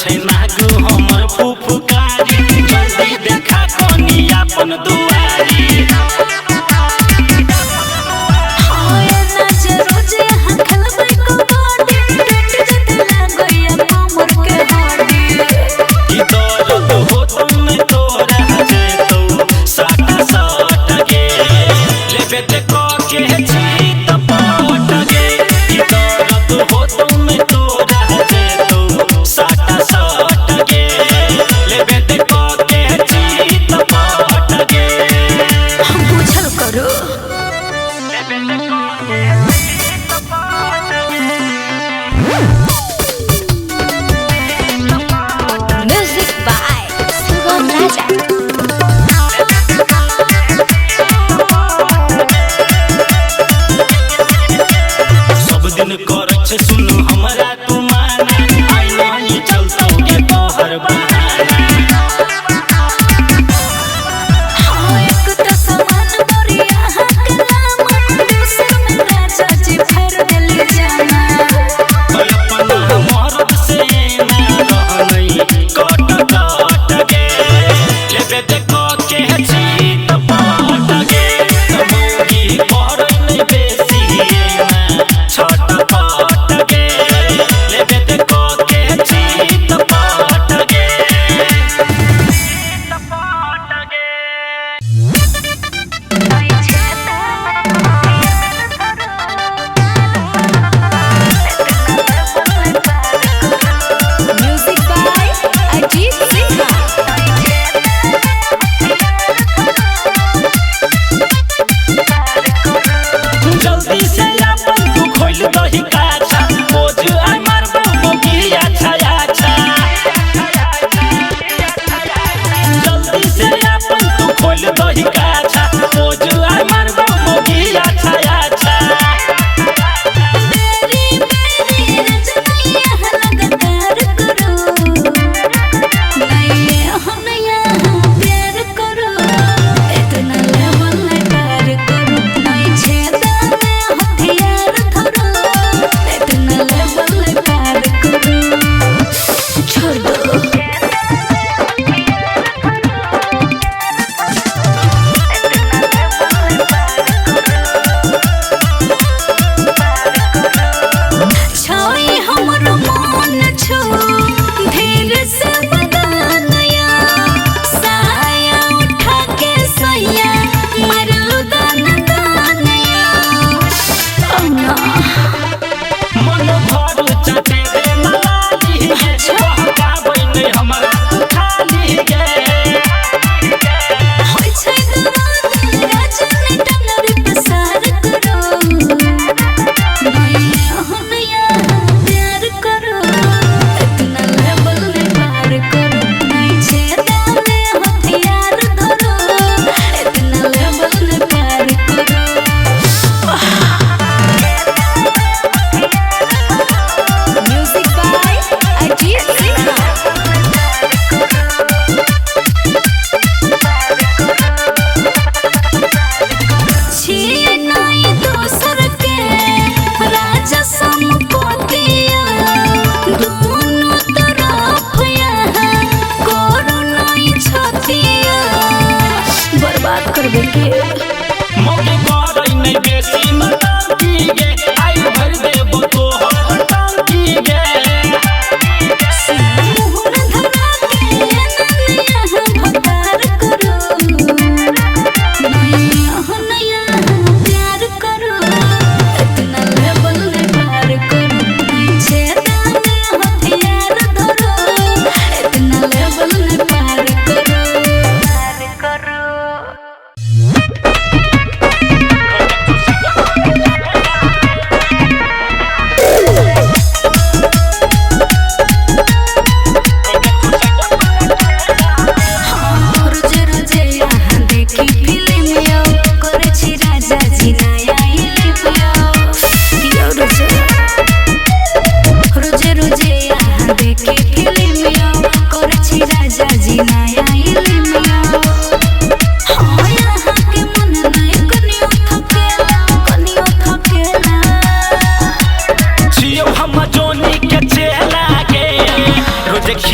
छै नागु हमर फुफकारी जल्दी देखा कोनी अपन दुआरी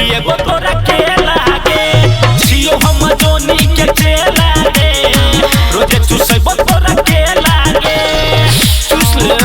खिएबो तोरा के लागे छियो हम जोनी के चेला रे रोजे चुसैबो तोरा के लागे चुस ले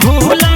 भूला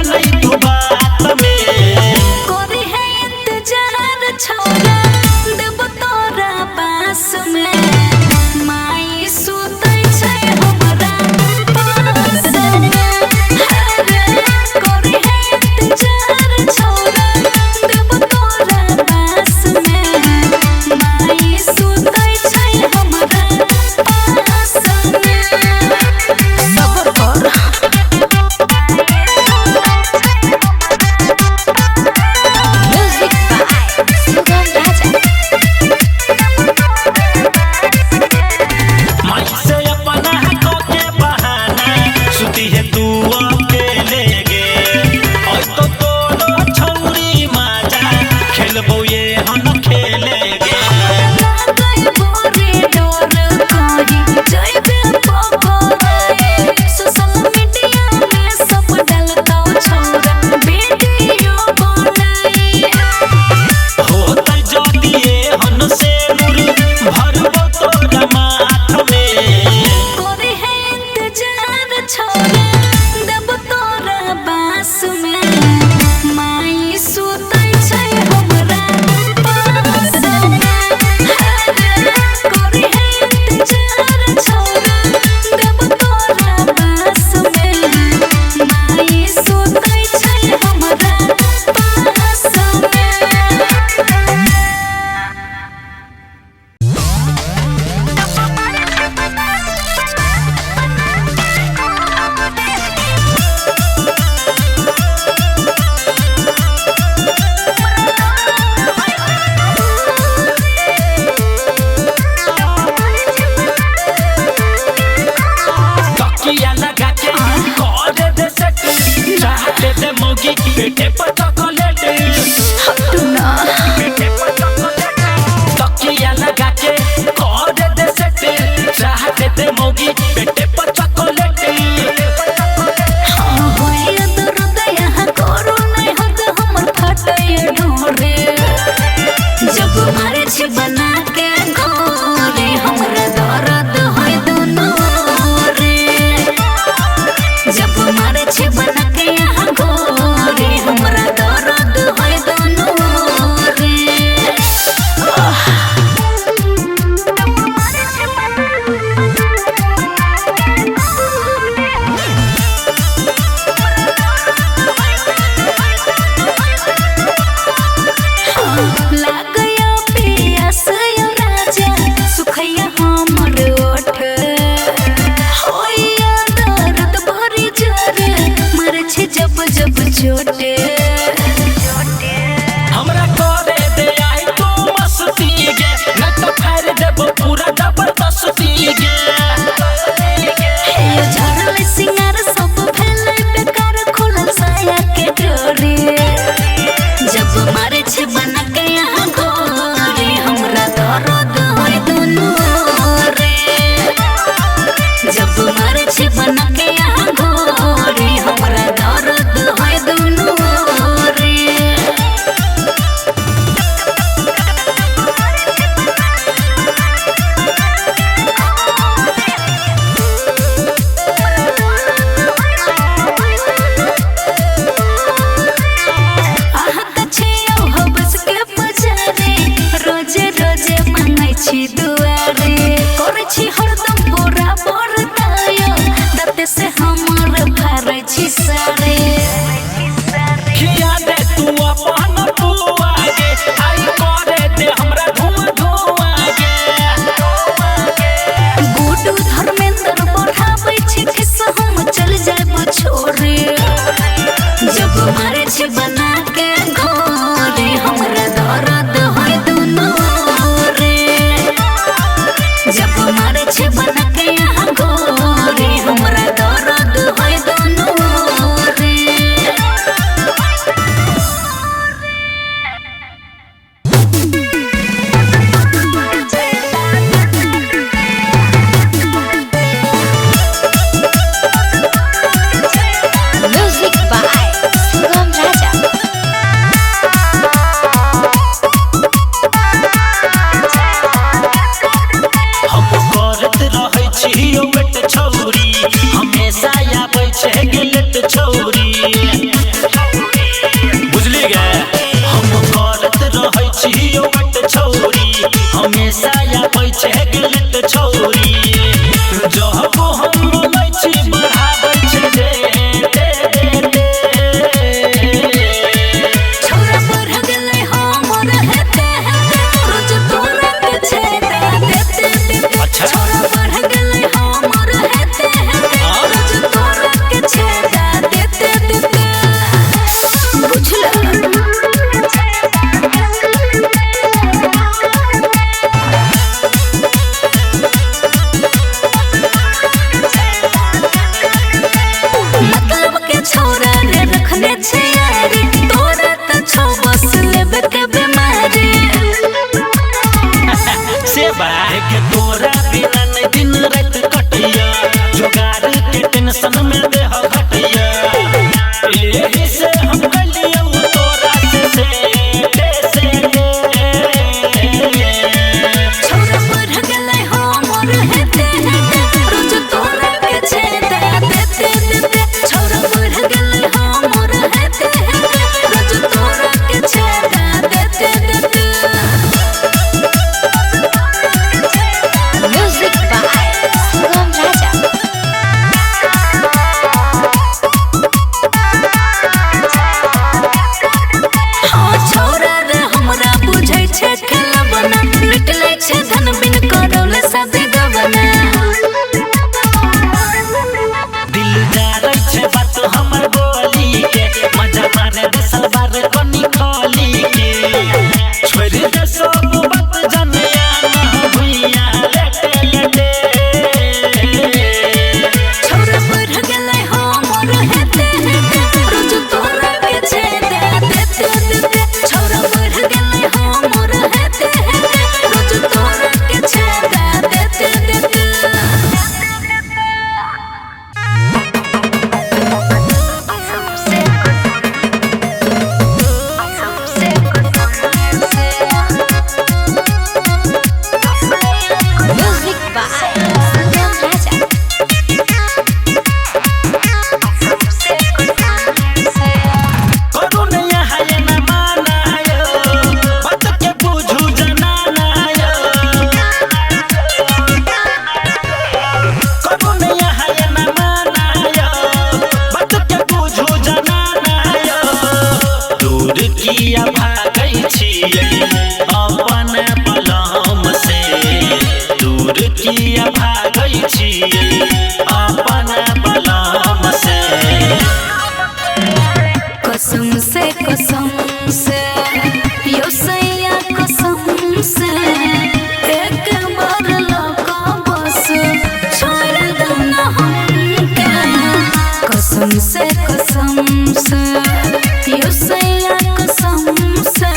सोतै छै हमरा पास में। तकिया लगा के कर दे सेट, चाहते दे मोगी पेटे पर चॉकलेट। हटू ना पेटे पर चॉकलेट, तकिया लगा के कर दे सेट, चाहते दे मोगी पेटे पर चॉकलेट। हाँ होइए दर्द यहाँ करो नहीं हद हमर फटैया ढोरे। जब मारे छी बना के घोरे हमरा दर्द होय दोनों रे। जब मारे छी बना के यहाँ घोरे हमरा दर्द होय दोनों रे। लागया पियास यो राजा सुखैया हमर ओठ। होइया दर्द भरी जोरे मरे छे जब जब चोटे। हमरा करे दे आई तो मस्ती गे, न तो फाड़ देबो पूरा जबरदस्ती गे। हे झरल सिंगार सब भेलै बेकार खुलल साया के डोरे। जब मारे छे बना के यहाँ घोरे हमरा दर्द होय दोनों रे। जब मारे छे बना के यहाँ घोरे हमरा दर्द होय दोनों रे। आहा कछे हो बस के बजारे रोजे रोजे मांगै छी दुआरे। करै छी हरदम बोरा बरदायो दाते से हमर भरै छी सारे। खिया दे तू अपन बुआ गे, आई करे दे हमरा धुआं धुआं गे। गुडू धर्मेंद्र बढ़ाबै छी किस हम चल जाब छोरे। जब मारे छी बना के घोरे हमरा दर्द होय दोनों रे। जब मारे छी बना के यहाँ घोरे हमरा दर्द होय दोनों रे। Music by Sugam Raja. छियै अपन बलम से दूर किया भागै छियै अपन बलम से कसम से यो सैया कसम से एक बार लौका बस छोड़ दो ना हमके कसम से यो सैया कसम से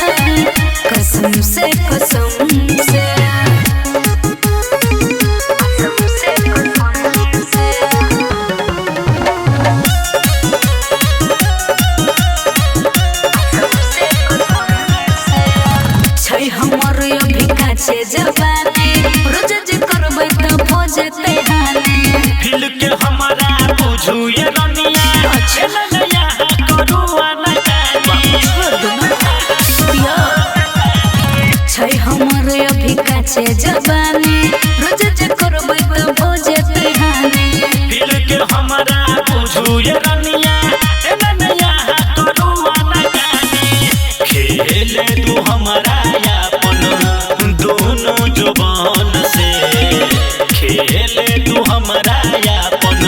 छै हमर अभी काचे जवानी रोज जे करबै त हो जेतै हानि फिल के हमारा बुझू ये रनिया चल नया करू ना छै हमर अभी काचे जवानी रोज जे करबै त हो जेतै हानि फिल के हमारा बुझू ये रनिया चल नया करू ना खेले तू हमारा अपन दोनों जुबान से खेले तू हमारा अपन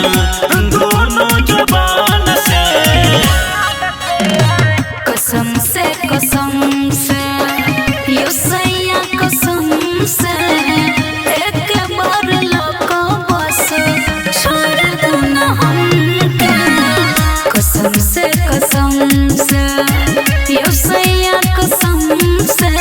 दोनों जुबान से कसम से यो सैया कसम से एक बार लौका बस छोड़ दो ना हमके कसम से यो सैया कसम से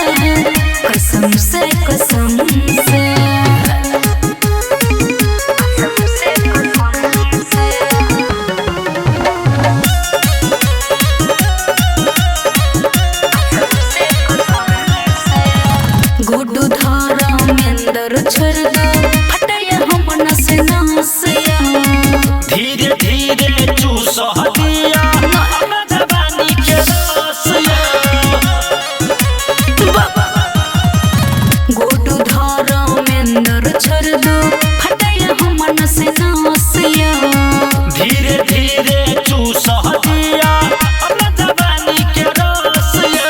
गुडू धारा मेंदर छोड़ दो हटया हम नस नसिया धीरे धीरे चूस हदिया जवानी के रसिया गुडू धारा मेंदर छोड़ दो हटया हम नस नसिया धीरे धीरे चूस हदिया जवानी के रसिया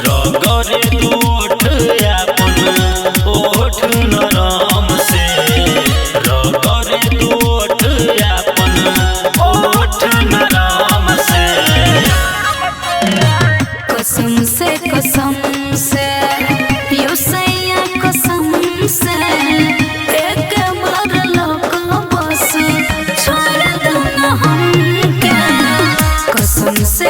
रगरे दूठ अपन ओठ नरम से रगरे दूठ अपन ओठ नरम से कसम से यो सैया कसम से एक बार लौका बस छोड़ दो ना हमके कसम से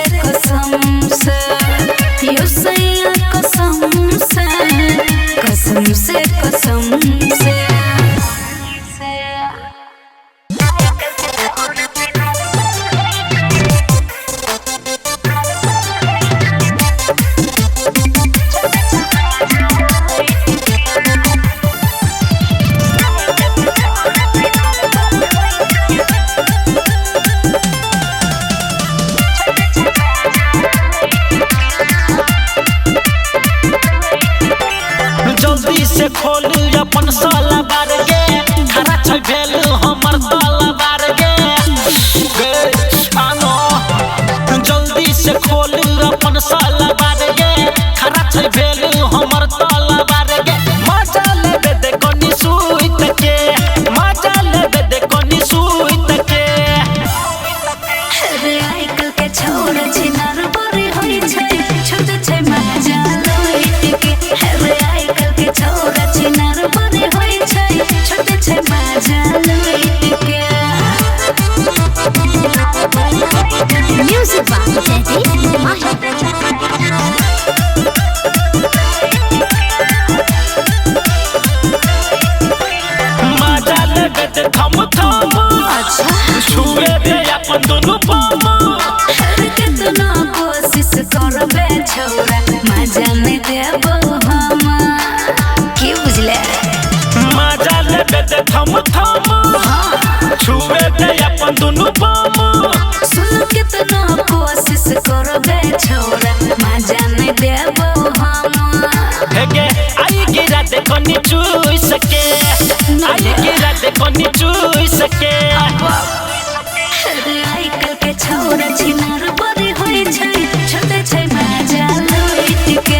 यो सैया कसम से जल्दी से खोल अपन साला बार गे खरा छै भेल हमर ताला बार गे आनो जल्दी से खोल अपन साला बार गे खरा छै भेल हमर ताला बार गे मजा लेबे दे कोनी सुइत के मजा लेबे दे कोनी सुइत के रे आइकल के छोड़ छिनार बरे होई छै छोड़ छै मजा लोइट के रे आइकल के छोड़ छिनार बरे होई छै छोड़ छै मजा लोइट के म्यूजिक बाय जयदीप माही मजा लेबे दे थम थम छुए दे अपन दोनों पाम कितना कोशिश करबे छौरा मजा नहीं देबो हम की बुझले मजा लेबे दे थम थम छुए दे अपन दोनों पाम सुन कितना कोशिश करबे छौरा मजा नहीं देबो हम हेगे आई गिरा दे कोनी चुई सके आई गिरा दे कोनी चुई सके रे आइकल के छौरा छिनार बरे होई छै छोटे छै मजा लोइट के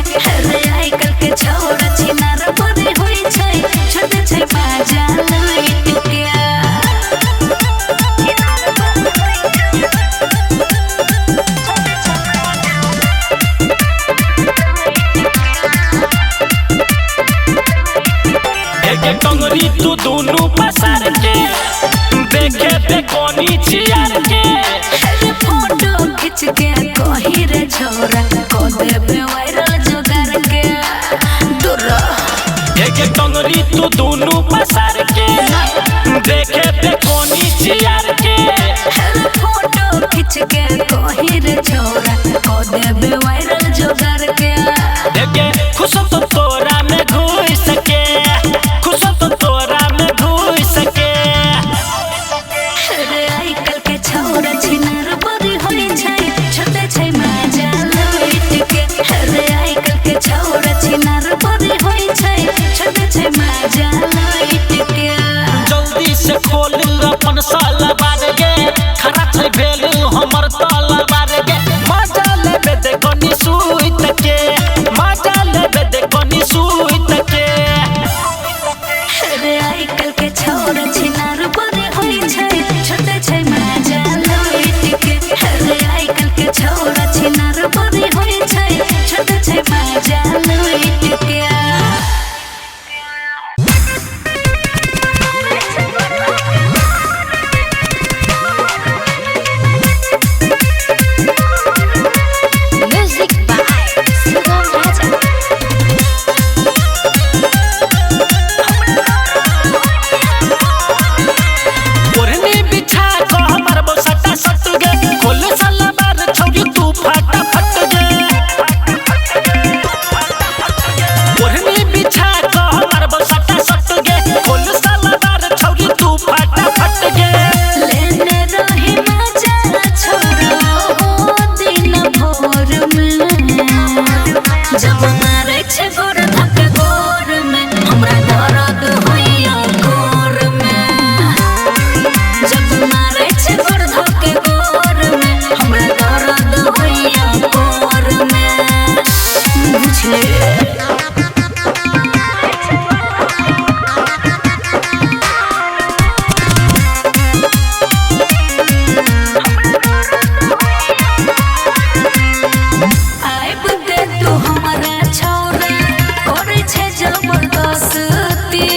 देखे बेकोनी चियार के अरे फोटो खींच के कही रे छोरा को देबे वायरल जुगार के दूर एक टंगरी तू दोनों पसार के देखे बेकोनी चियार के अरे फोटो खींच के कही रे छोरा को देबे वायरल जुगार के देखे खुश तो तोरा में घुस सके खुश तो तोरा में घुस सके अरे आजकल के छोरा छिनार बड़ी होई छै छोटे छै मजा लइट के अरे आजकल के छोरा छिनार बड़ी होई छै छोटे छै मजा लइट के जल्दी से खोल अपन साला बार गे खरा छै भेल हमर ताला बार गे मजा लेबे देखो नि सुइत के मजा लेबे देखो नि सुइत के अरे आजकल के छोरा छिनार बड़ी होई छै छोटे छै मजा लइट के अरे आजकल के छोरा छिनार बड़ी होई छै छोटे छै मजा लइट के Music by Sugam Raja. ओढ़नी बिछा को हमर बसटा सट गे खोल साला बार छौरी तू फटा फट गे ओढ़नी बिछा को हमर बसटा सट गे खोल साला बार छौरी तू फटा फट गे लेने रही मजा छोरा हो दिन भोर में जब मारे छे गोर धक गोर में हमरा दर्द होइया गोर में जब मारे छे गोर धक गोर में हमरा दर्द होइया गोर में बुझले आइब दे तू हमरा छोरा करे छे जबरदस्ती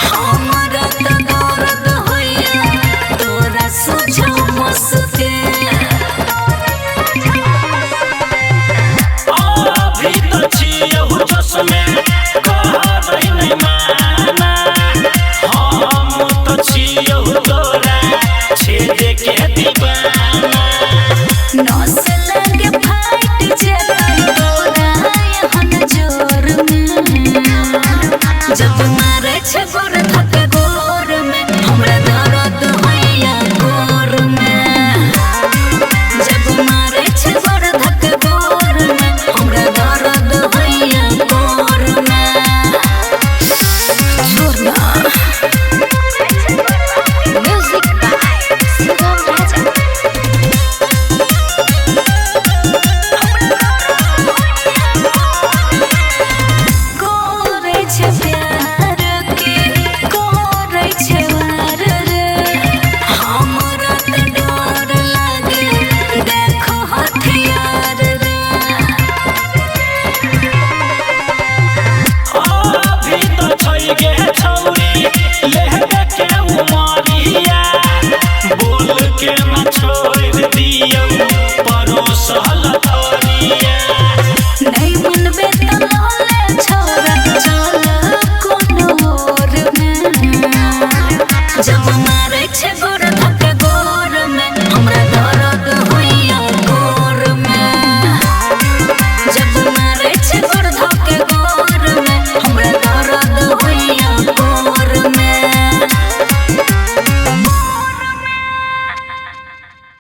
हमरा त दर्द होइया तोरा सोचो मस्ती अभी तो छियौ जोश में कहबै नै माना हम तो छियौ तोरा छेदे के दीवाना नौसल